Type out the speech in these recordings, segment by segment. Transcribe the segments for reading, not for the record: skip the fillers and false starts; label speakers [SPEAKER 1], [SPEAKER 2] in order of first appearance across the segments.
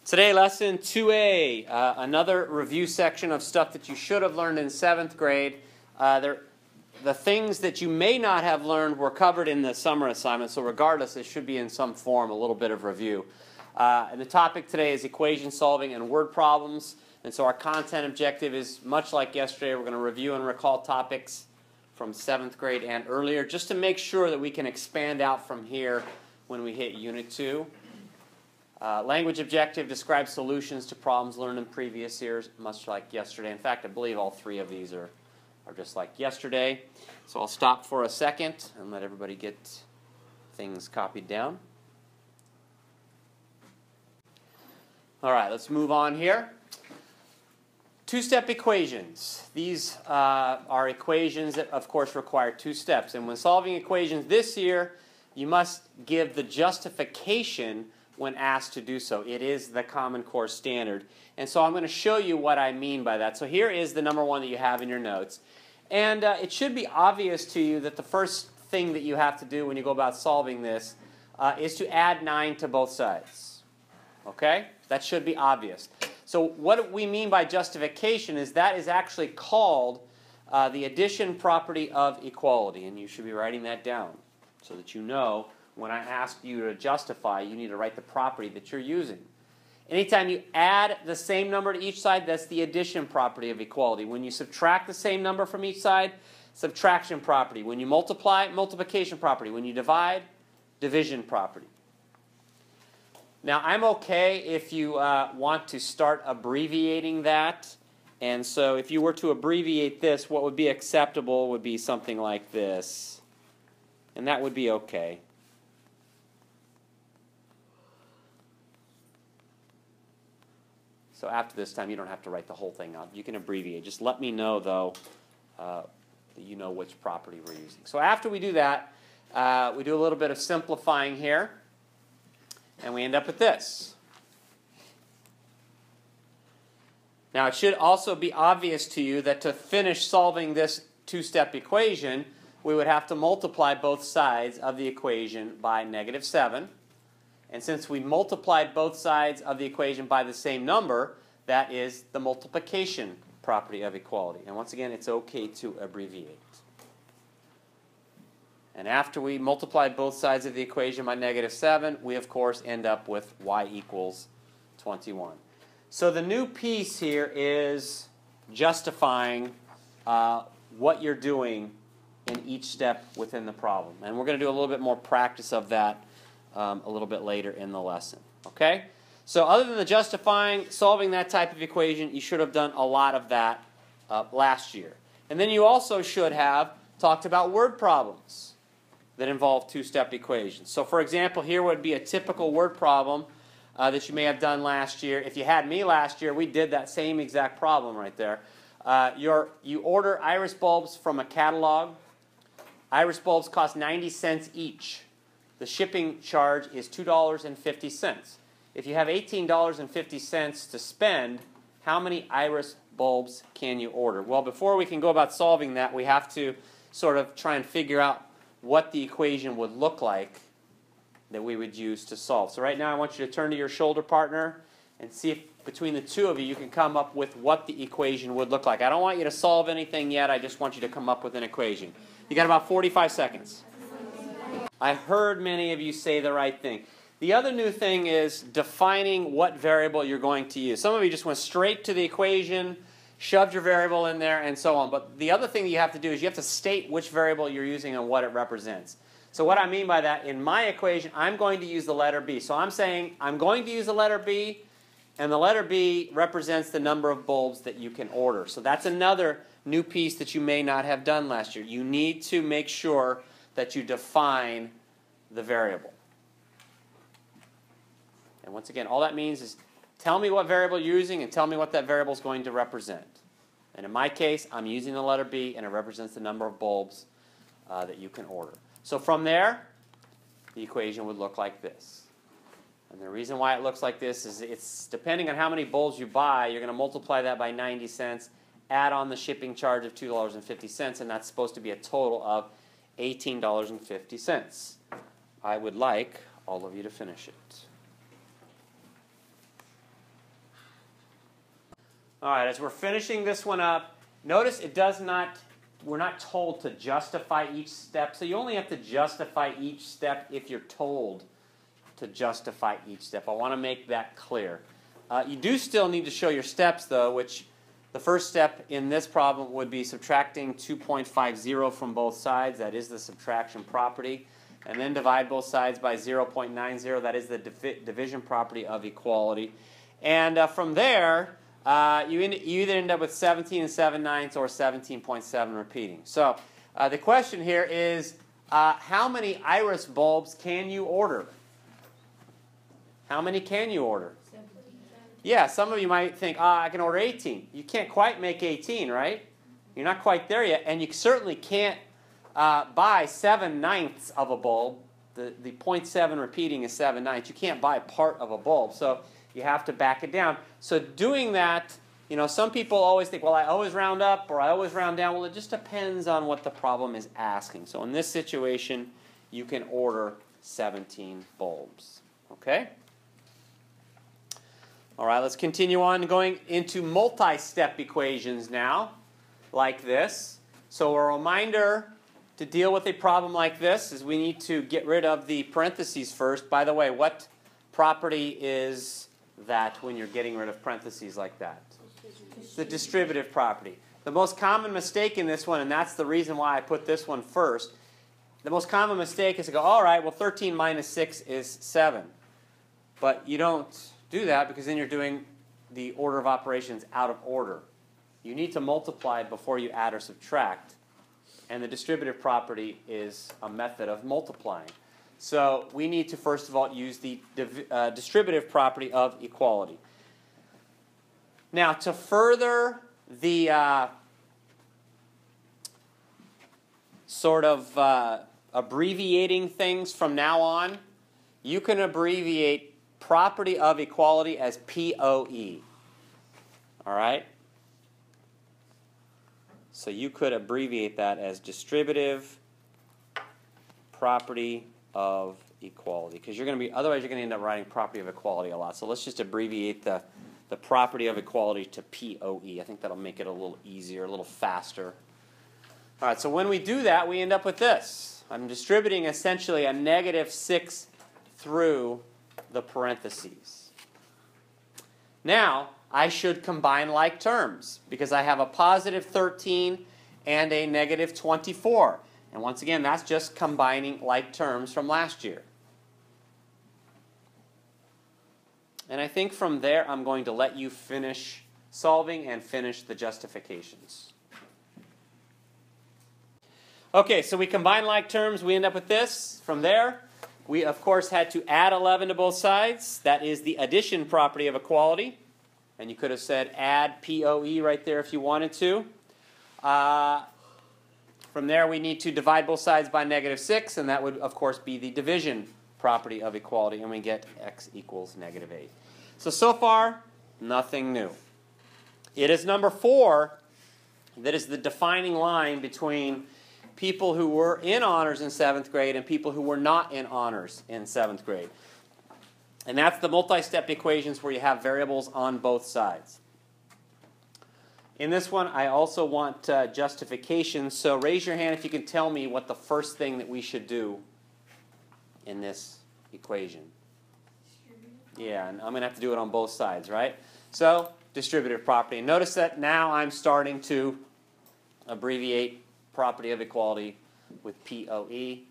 [SPEAKER 1] Today, lesson 2A, another review section of stuff that you should have learned in 7th grade. The things that you may not have learned were covered in the summer assignment, so regardless, it should be in some form, a little bit of review. And the topic today is equation solving and word problems. And so our content objective is much like yesterday. We're going to review and recall topics from 7th grade and earlier, just to make sure that we can expand out from here when we hit Unit 2. Language objective describes solutions to problems learned in previous years, much like yesterday. In fact, I believe all three of these are just like yesterday. So I'll stop for a second and let everybody get things copied down. All right, let's move on here. Two-step equations. These are equations that, of course, require two steps. And when solving equations this year, you must give the justification when asked to do so. It is the Common Core standard. And so I'm going to show you what I mean by that. So here is the number one that you have in your notes. And it should be obvious to you that the first thing that you have to do when you go about solving this is to add 9 to both sides. Okay? That should be obvious. So what we mean by justification is that is actually called the addition property of equality. And you should be writing that down so that you know when I ask you to justify, you need to write the property that you're using. Anytime you add the same number to each side, that's the addition property of equality. When you subtract the same number from each side, subtraction property. When you multiply, multiplication property. When you divide, division property. Now, I'm okay if you want to start abbreviating that. And so if you were to abbreviate this, what would be acceptable would be something like this. And that would be okay. So after this time, you don't have to write the whole thing out. You can abbreviate. Just let me know, though, that you know which property we're using. So after we do that, we do a little bit of simplifying here. And we end up with this. Now, it should also be obvious to you that to finish solving this two-step equation, we would have to multiply both sides of the equation by -7. And since we multiplied both sides of the equation by the same number, that is the multiplication property of equality. And once again, it's okay to abbreviate. And after we multiplied both sides of the equation by -7, we, of course, end up with y equals 21. So the new piece here is justifying what you're doing in each step within the problem. And we're going to do a little bit more practice of that a little bit later in the lesson. Okay? So other than the justifying, solving that type of equation, you should have done a lot of that last year. And then you also should have talked about word problems that involve two-step equations. So for example, here would be a typical word problem that you may have done last year. If you had me last year, we did that same exact problem right there. You order iris bulbs from a catalog. Iris bulbs cost 90 cents each. The shipping charge is $2.50. If you have $18.50 to spend, how many iris bulbs can you order? Well, before we can go about solving that, we have to sort of try and figure out what the equation would look like that we would use to solve. So right now I want you to turn to your shoulder partner and see if between the two of you you can come up with what the equation would look like. I don't want you to solve anything yet. I just want you to come up with an equation. You got about 45 seconds. I heard many of you say the right thing. The other new thing is defining what variable you're going to use. Some of you just went straight to the equation, shoved your variable in there, and so on. But the other thing that you have to do is you have to state which variable you're using and what it represents. So what I mean by that, in my equation, I'm going to use the letter B. So I'm saying I'm going to use the letter B, and the letter B represents the number of bulbs that you can order. So that's another new piece that you may not have done last year. You need to make sure that you define the variable. And once again, all that means is tell me what variable you're using and tell me what that variable is going to represent. And in my case, I'm using the letter B, and it represents the number of bulbs that you can order. So from there, the equation would look like this. And the reason why it looks like this is it's depending on how many bulbs you buy, you're going to multiply that by 90 cents, add on the shipping charge of $2.50, and that's supposed to be a total of $18.50. I would like all of you to finish it. All right, as we're finishing this one up, notice it does not, we're not told to justify each step. So you only have to justify each step if you're told to justify each step. I want to make that clear. You do still need to show your steps, though, which the first step in this problem would be subtracting 2.50 from both sides. That is the subtraction property. And then divide both sides by 0.90. That is the division property of equality. And from there, you either end up with 17 7/9 or 17.7 repeating. So the question here is, how many iris bulbs can you order? How many can you order? Yeah, some of you might think, I can order 18. You can't quite make 18, right? You're not quite there yet. And you certainly can't buy 7/9 of a bulb. The 0.7 repeating is 7/9. You can't buy part of a bulb. So you have to back it down. So doing that, some people always think, well, I always round up or I always round down. Well, it just depends on what the problem is asking. So in this situation, you can order 17 bulbs. Okay? All right, let's continue on going into multi-step equations now, like this. So a reminder to deal with a problem like this is we need to get rid of the parentheses first. By the way, what property is that when you're getting rid of parentheses like that? The distributive property. The most common mistake in this one, and that's the reason why I put this one first, the most common mistake is to go, all right, well, 13 minus 6 is 7. But you don't do that because then you're doing the order of operations out of order. You need to multiply before you add or subtract. And the distributive property is a method of multiplying. So we need to first of all use the distributive property of equality. Now to further the abbreviating things from now on, you can abbreviate property of equality as POE. All right? So you could abbreviate that as distributive property of equality. Because otherwise you're going to end up writing property of equality a lot. So let's just abbreviate the property of equality to POE. I think that'll make it a little easier, a little faster. All right, so when we do that, we end up with this. I'm distributing essentially a -6 through the parentheses. Now, I should combine like terms because I have a positive 13 and a negative 24. And once again, that's just combining like terms from last year. And I think from there, I'm going to let you finish solving and finish the justifications. Okay, so we combine like terms. We end up with this. From there, we, of course, had to add 11 to both sides. That is the addition property of equality. And you could have said add POE right there if you wanted to. From there, we need to divide both sides by -6, and that would, of course, be the division property of equality, and we get x equals -8. So far, nothing new. It is number 4 that is the defining line between people who were in honors in 7th grade and people who were not in honors in 7th grade. And that's the multi-step equations where you have variables on both sides. In this one, I also want justification. So raise your hand if you can tell me what the first thing that we should do in this equation. Yeah, and I'm going to have to do it on both sides, right? So, distributive property. And notice that now I'm starting to abbreviate property of equality with POE.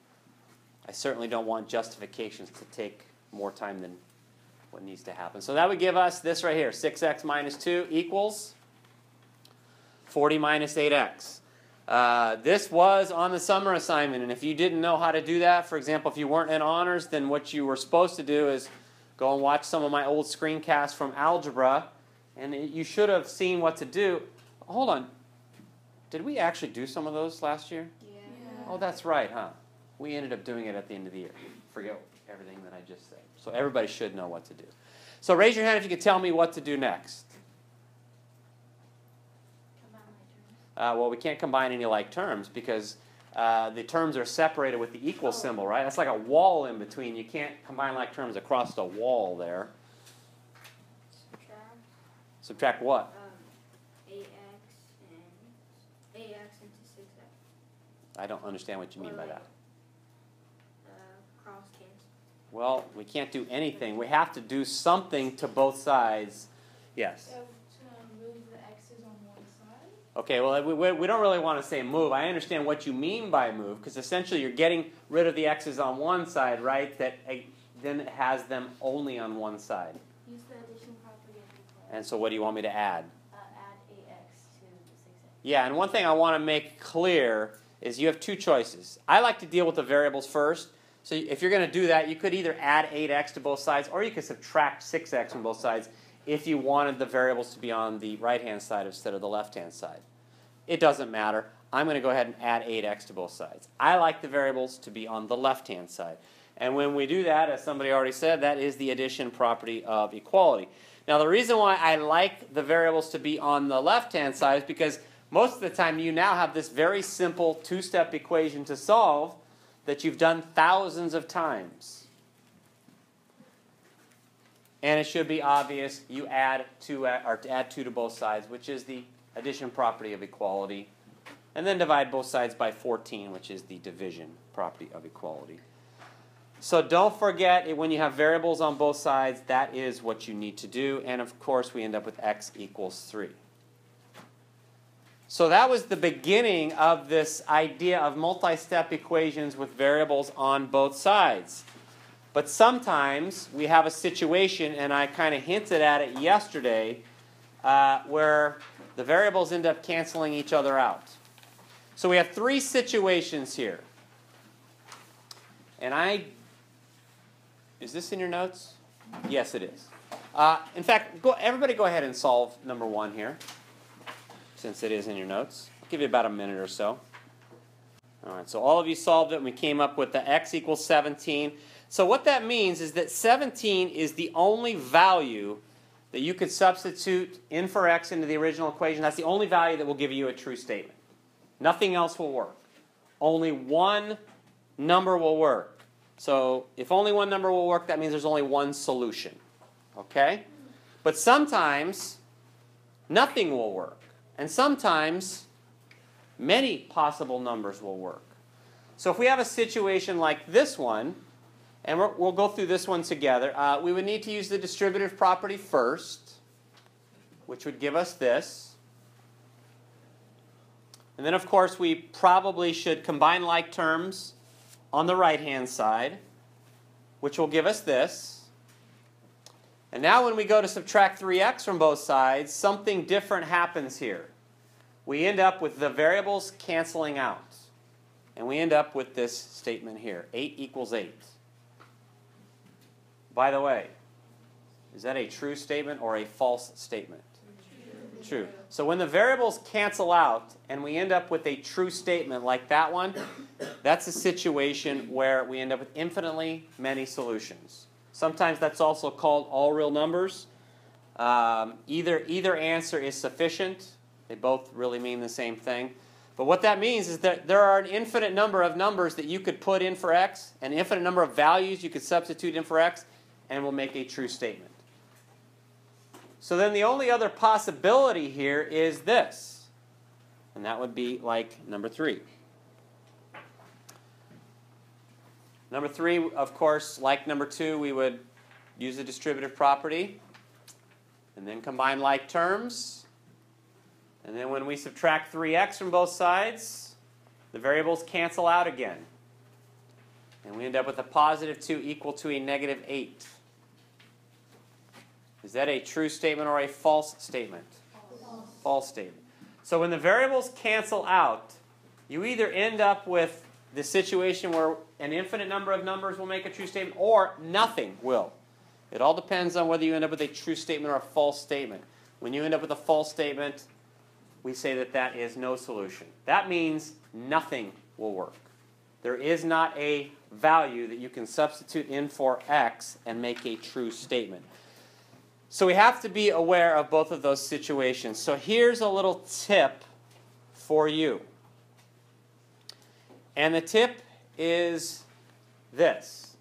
[SPEAKER 1] I certainly don't want justifications to take more time than what needs to happen. So that would give us this right here, 6x minus 2 equals 40 minus 8x. This was on the summer assignment, and if you didn't know how to do that, for example, if you weren't in honors, then what you were supposed to do is go and watch some of my old screencasts from algebra, and you should have seen what to do. Hold on. Did we actually do some of those last year?
[SPEAKER 2] Yeah.
[SPEAKER 1] Oh, that's right, huh? We ended up doing it at the end of the year. Forget everything that I just said. So everybody should know what to do. So raise your hand if you could tell me what to do next. Well, we can't combine any like terms because the terms are separated with the equal symbol, right? That's like a wall in between. You can't combine like terms across the wall there.
[SPEAKER 2] Subtract.
[SPEAKER 1] Subtract what? I don't understand what you mean by that.
[SPEAKER 2] Cross cancel.
[SPEAKER 1] Well, we can't do anything. We have to do something to both sides. Yes?
[SPEAKER 2] So to move the x's on one side?
[SPEAKER 1] Okay, well, we don't really want to say move. I understand what you mean by move, because essentially you're getting rid of the x's on one side, right? That then it has them only on one side.
[SPEAKER 2] Use the addition property of equality.
[SPEAKER 1] And so what do you want me to add?
[SPEAKER 2] Add 8x to the 6x.
[SPEAKER 1] Yeah, and one thing I want to make clear is you have two choices. I like to deal with the variables first. So if you're going to do that, you could either add 8x to both sides, or you could subtract 6x from both sides if you wanted the variables to be on the right-hand side instead of the left-hand side. It doesn't matter. I'm going to go ahead and add 8x to both sides. I like the variables to be on the left-hand side. And when we do that, as somebody already said, that is the addition property of equality. Now, the reason why I like the variables to be on the left-hand side is because most of the time you now have this very simple two-step equation to solve that you've done thousands of times. And it should be obvious you add 2 to both sides, which is the addition property of equality. And then divide both sides by 14, which is the division property of equality. So don't forget, when you have variables on both sides, that is what you need to do. And of course, we end up with x equals 3. So that was the beginning of this idea of multi-step equations with variables on both sides. But sometimes we have a situation, and I kind of hinted at it yesterday, where the variables end up canceling each other out. So we have 3 situations here. And is this in your notes? Yes, it is. In fact, everybody go ahead and solve number 1 here, since it is in your notes. I'll give you about a minute or so. All right, so all of you solved it, and we came up with the x equals 17. So what that means is that 17 is the only value that you could substitute in for x into the original equation. That's the only value that will give you a true statement. Nothing else will work. Only one number will work. So if only one number will work, that means there's only one solution. Okay? But sometimes nothing will work. And sometimes many possible numbers will work. So if we have a situation like this one, and we'll go through this one together, we would need to use the distributive property first, which would give us this. And then, of course, we probably should combine like terms on the right-hand side, which will give us this. And now when we go to subtract 3x from both sides, something different happens here. We end up with the variables canceling out. And we end up with this statement here, 8 equals 8. By the way, is that a true statement or a false statement? True. So when the variables cancel out and we end up with a true statement like that one, that's a situation where we end up with infinitely many solutions. Sometimes that's also called all real numbers. Either answer is sufficient. They both really mean the same thing. But what that means is that there are an infinite number of numbers that you could put in for x, an infinite number of values you could substitute in for x, and will make a true statement. So then the only other possibility here is this. And that would be like number 3. Number 3, of course, like number 2, we would use the distributive property and then combine like terms. And then when we subtract 3x from both sides, the variables cancel out again. And we end up with a positive 2 equal to a negative 8. Is that a true statement or a false statement?
[SPEAKER 2] False.
[SPEAKER 1] False statement. So when the variables cancel out, you either end up with the situation where an infinite number of numbers will make a true statement or nothing will. It all depends on whether you end up with a true statement or a false statement. When you end up with a false statement, we say that that is no solution. That means nothing will work. There is not a value that you can substitute in for x and make a true statement. So we have to be aware of both of those situations. So here's a little tip for you. And the tip is this.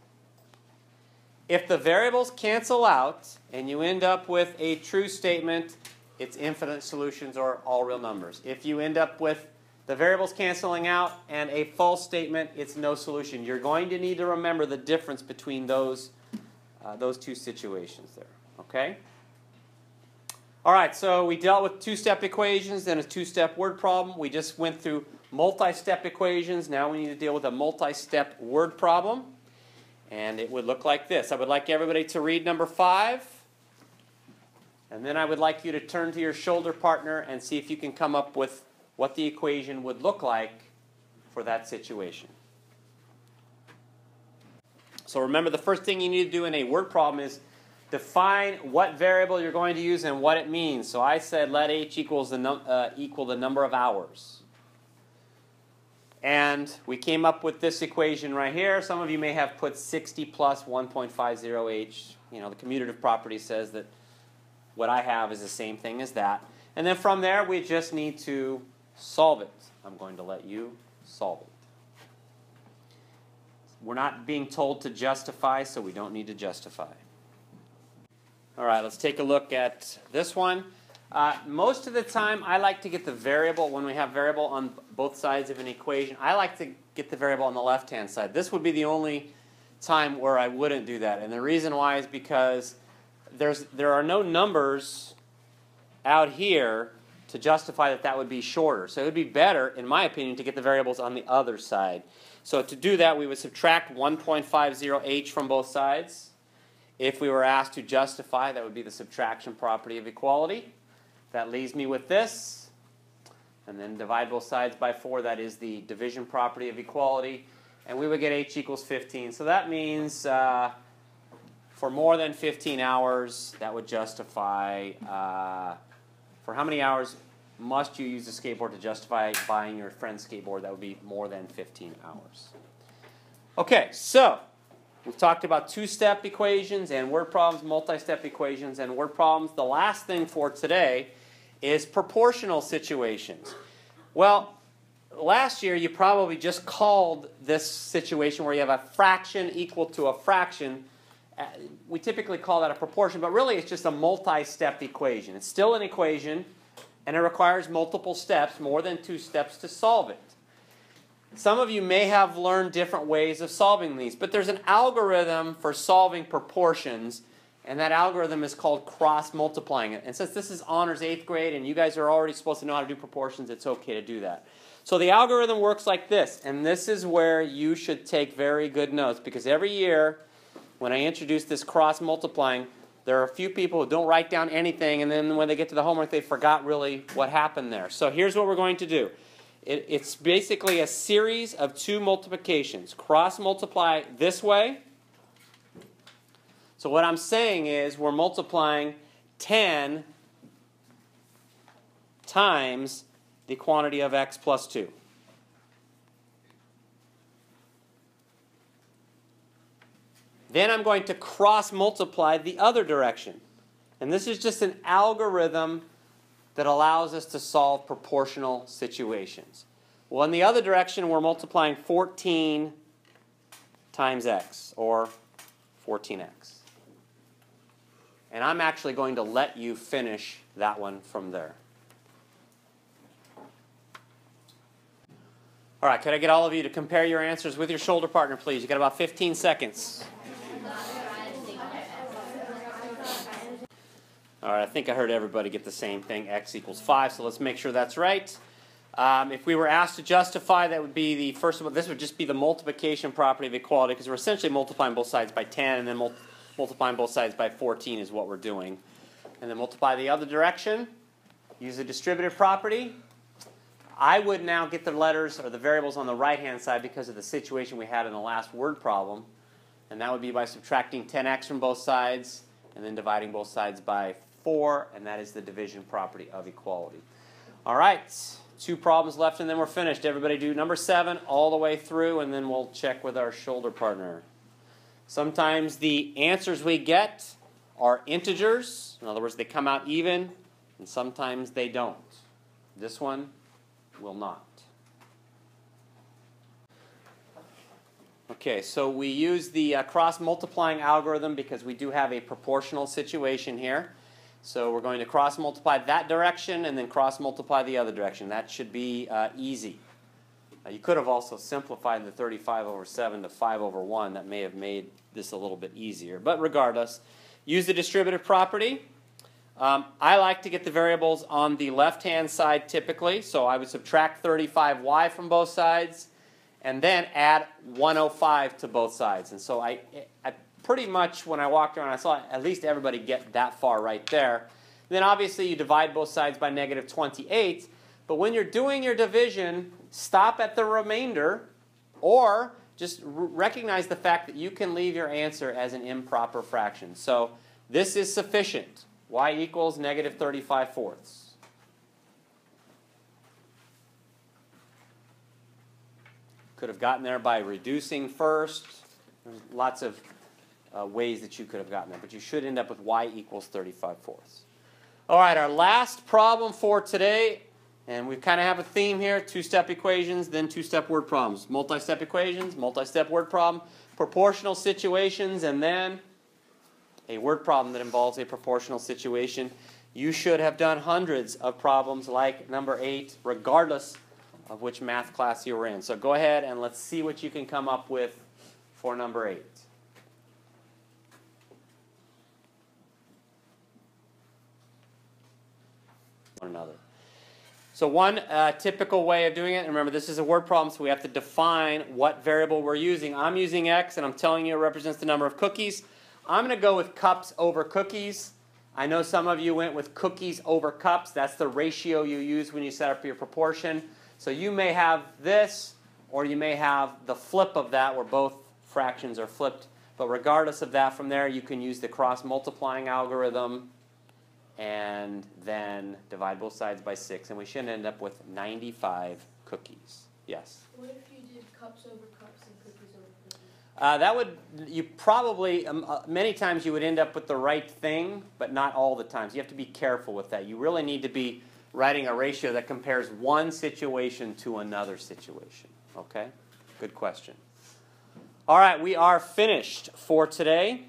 [SPEAKER 1] If the variables cancel out and you end up with a true statement, it's infinite solutions or all real numbers. If you end up with the variables canceling out, and a false statement, it's no solution. You're going to need to remember the difference between those two situations there. Okay? All right, so we dealt with two-step equations, then a two-step word problem. We just went through multi-step equations. Now we need to deal with a multi-step word problem. And it would look like this. I would like everybody to read number 5. And then I would like you to turn to your shoulder partner and see if you can come up with what the equation would look like for that situation. So remember, the first thing you need to do in a word problem is define what variable you're going to use and what it means. So I said let h equal the number of hours. And we came up with this equation right here. Some of you may have put 60 plus 1.50h. You know, the commutative property says that what I have is the same thing as that. And then from there, we just need to solve it. I'm going to let you solve it. We're not being told to justify, so we don't need to justify. All right, let's take a look at this one. Most of the time, I like to get the variable, when we have variable on both sides of an equation, I like to get the variable on the left-hand side. This would be the only time where I wouldn't do that. And the reason why is because there are no numbers out here to justify that that would be shorter. So it would be better, in my opinion, to get the variables on the other side. So to do that, we would subtract 1.50h from both sides. If we were asked to justify, that would be the subtraction property of equality. That leaves me with this. And then divide both sides by 4. That is the division property of equality. And we would get h equals 15. So that means for more than 15 hours, that would justify, for how many hours must you use a skateboard to justify buying your friend's skateboard? That would be more than 15 hours. Okay, so we've talked about two-step equations and word problems, multi-step equations and word problems. The last thing for today is proportional situations. Well, last year you probably just called this situation where you have a fraction equal to a fraction. We typically call that a proportion, but really it's just a multi-step equation. It's still an equation, and it requires multiple steps, more than 2 steps to solve it. Some of you may have learned different ways of solving these, but there's an algorithm for solving proportions, and that algorithm is called cross-multiplying. And since this is honors 8th grade and you guys are already supposed to know how to do proportions, it's okay to do that. So the algorithm works like this, and this is where you should take very good notes, because every year when I introduce this cross-multiplying, there are a few people who don't write down anything, and then when they get to the homework, they forgot really what happened there. So here's what we're going to do. It's basically a series of 2 multiplications. Cross-multiply this way. So what I'm saying is we're multiplying 10 times the quantity of x plus 2. Then I'm going to cross-multiply the other direction. And this is just an algorithm that allows us to solve proportional situations. Well, in the other direction, we're multiplying 14 times x, or 14x. And I'm actually going to let you finish that one from there. All right, could I get all of you to compare your answers with your shoulder partner, please? You got about 15 seconds. All right, I think I heard everybody get the same thing, x equals 5, so let's make sure that's right. If we were asked to justify, that would be the first one. This would just be the multiplication property of equality, because we're essentially multiplying both sides by 10, and then multiplying both sides by 14 is what we're doing. And then multiply the other direction, use the distributive property. I would now get the letters or the variables on the right-hand side because of the situation we had in the last word problem. And that would be by subtracting 10x from both sides and then dividing both sides by 4, and that is the division property of equality. All right, 2 problems left and then we're finished. Everybody do number 7 all the way through, and then we'll check with our shoulder partner. Sometimes the answers we get are integers. In other words, they come out even, and sometimes they don't. This one will not. Okay, so we use the cross-multiplying algorithm because we do have a proportional situation here. So we're going to cross multiply that direction and then cross multiply the other direction. That should be easy. You could have also simplified the 35 over 7 to 5 over 1. That may have made this a little bit easier. But regardless, use the distributive property. I like to get the variables on the left-hand side typically. So I would subtract 35y from both sides and then add 105 to both sides. And so I pretty much, when I walked around, I saw at least everybody get that far right there. Then obviously you divide both sides by negative 28. But when you're doing your division, stop at the remainder or just recognize the fact that you can leave your answer as an improper fraction. So this is sufficient. Y equals negative 35/4. Could have gotten there by reducing first. There's lots of ways that you could have gotten there, but you should end up with y equals 35/4. All right, our last problem for today, and we kind of have a theme here, two-step equations, then two-step word problems. Multi-step equations, multi-step word problem, proportional situations, and then a word problem that involves a proportional situation. You should have done hundreds of problems like number 8, regardless of which math class you were in. So go ahead and let's see what you can come up with for number 8. One another. So one typical way of doing it, and remember this is a word problem, so we have to define what variable we're using. I'm using x, and I'm telling you it represents the number of cookies. I'm going to go with cups over cookies. I know some of you went with cookies over cups. That's the ratio you use when you set up your proportion. So you may have this, or you may have the flip of that, where both fractions are flipped. But regardless of that, from there you can use the cross-multiplying algorithm and then divide both sides by 6, and we should end up with 95 cookies. Yes?
[SPEAKER 2] What if you did cups over cups and cookies over cookies?
[SPEAKER 1] That would, you probably, many times you would end up with the right thing, but not all the times. You have to be careful with that. You really need to be writing a ratio that compares one situation to another situation. Okay? Good question. All right, we are finished for today.